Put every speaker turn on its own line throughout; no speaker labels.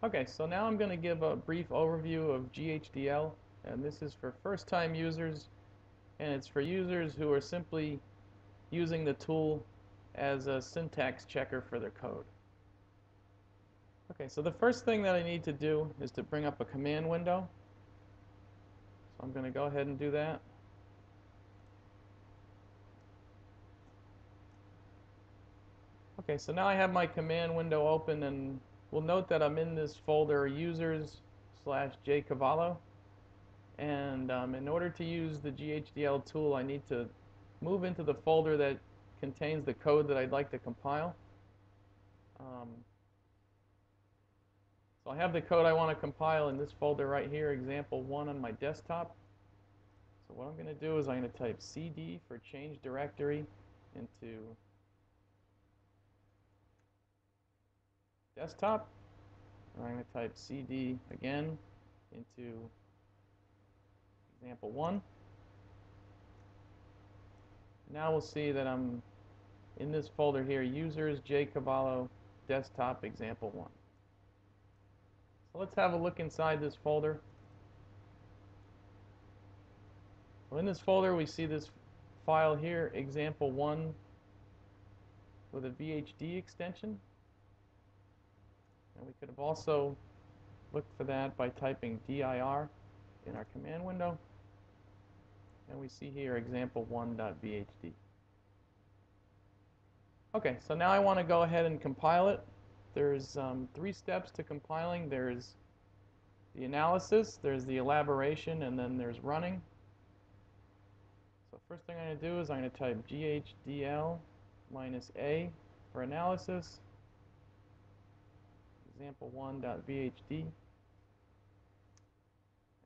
Okay, so now I'm going to give a brief overview of GHDL, and this is for first-time users, and it's for users who are simply using the tool as a syntax checker for their code. Okay, so the first thing that I need to do is to bring up a command window. So I'm going to go ahead and do that. Okay, so now I have my command window open, and we'll note that I'm in this folder users/jcavallo. And in order to use the GHDL tool, I need to move into the folder that contains the code that I'd like to compile. Um, so I have the code I want to compile in this folder right here, example 1 on my desktop. So what I'm going to do is I'm going to type cd for change directory into desktop. And I'm going to type cd again into example 1. Now we'll see that I'm in this folder here, users, jcavallo, desktop, example 1. So let's have a look inside this folder. So in this folder, we see this file here, example 1, with a VHD extension. And we could have also looked for that by typing dir in our command window. And we see here example1.vhd. Okay, so now I want to go ahead and compile it. There's 3 steps to compiling. There's the analysis, there's the elaboration, and then there's running. So first thing I'm going to do is I'm going to type GHDL -a for analysis, example1.vhd. And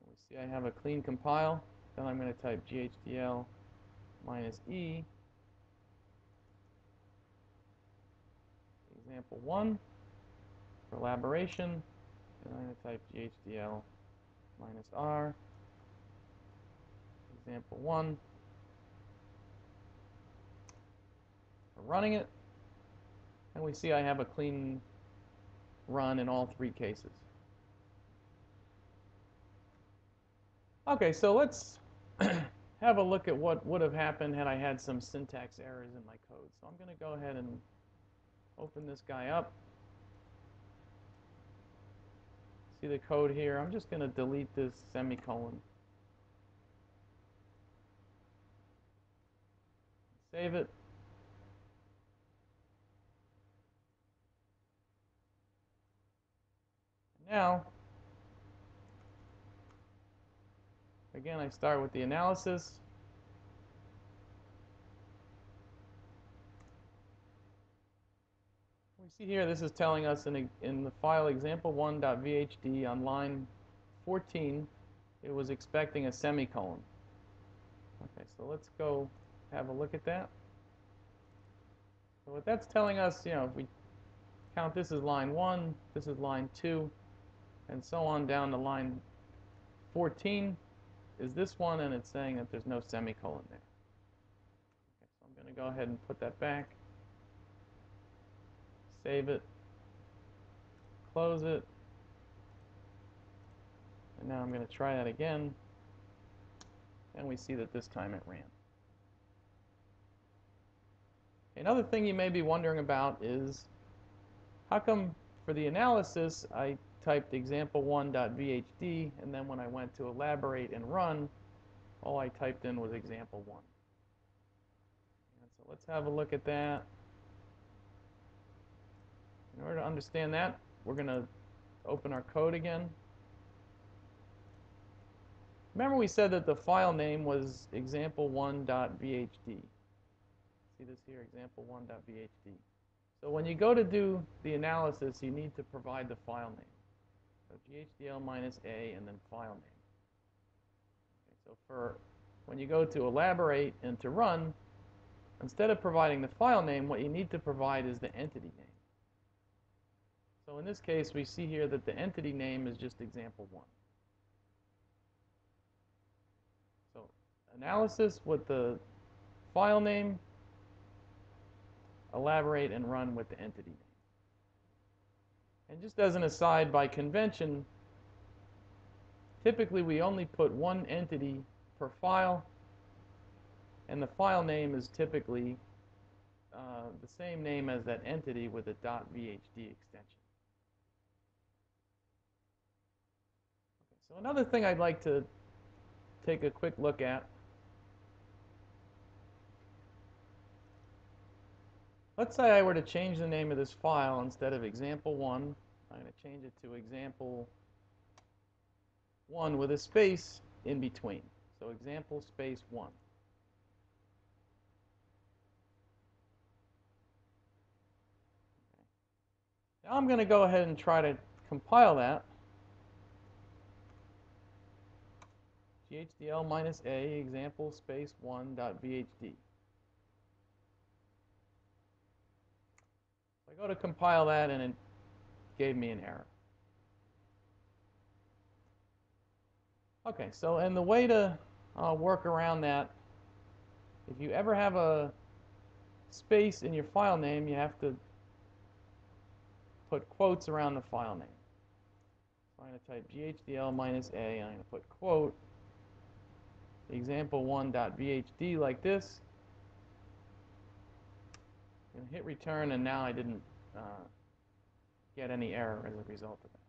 we see I have a clean compile. Then I'm going to type GHDL -e, example 1 for elaboration. And I'm going to type GHDL -r, example 1 for running it. And we see I have a clean run in all 3 cases. Okay, so let's have a look at what would have happened had I had some syntax errors in my code. So I'm going to go ahead and open this guy up. See the code here. I'm just going to delete this semicolon. Save it. Now, again, I start with the analysis. We see here this is telling us in the file example1.vhd on line 14, it was expecting a semicolon. Okay, so let's go have a look at that. So what that's telling us, if we count this as line 1, this is line 2, and so on down to line 14 is this one, and it's saying that there's no semicolon there. Okay, so I'm going to go ahead and put that back, save it, close it, and now I'm going to try that again, and we see that this time it ran. Another thing you may be wondering about is, how come for the analysis I typed example1.vhd, and then when I went to elaborate and run, all I typed in was example 1. And so let's have a look at that. In order to understand that, we're going to open our code again. Remember we said that the file name was example1.vhd. See this here, example1.vhd. So when you go to do the analysis, you need to provide the file name. So GHDL -a and then file name. Okay, so for when you go to elaborate and to run, instead of providing the file name, what you need to provide is the entity name. So in this case, we see here that the entity name is just example 1. So analysis with the file name, elaborate and run with the entity name. And just as an aside, by convention, typically we only put one entity per file, and the file name is typically the same name as that entity with a .vhd extension. Okay, so another thing I'd like to take a quick look at. Let's say I were to change the name of this file. Instead of example1, I'm going to change it to example1 with a space in between. So example space 1. Now I'm going to go ahead and try to compile that. GHDL minus A example space 1.vhd. I go to compile that and it gave me an error. Okay, so and the way to work around that, if you ever have a space in your file name, you have to put quotes around the file name. So I'm going to type GHDL minus A, and I'm going to put quote example1.vhd like this. I'm going to hit return, and now I didn't get any error as a result of that.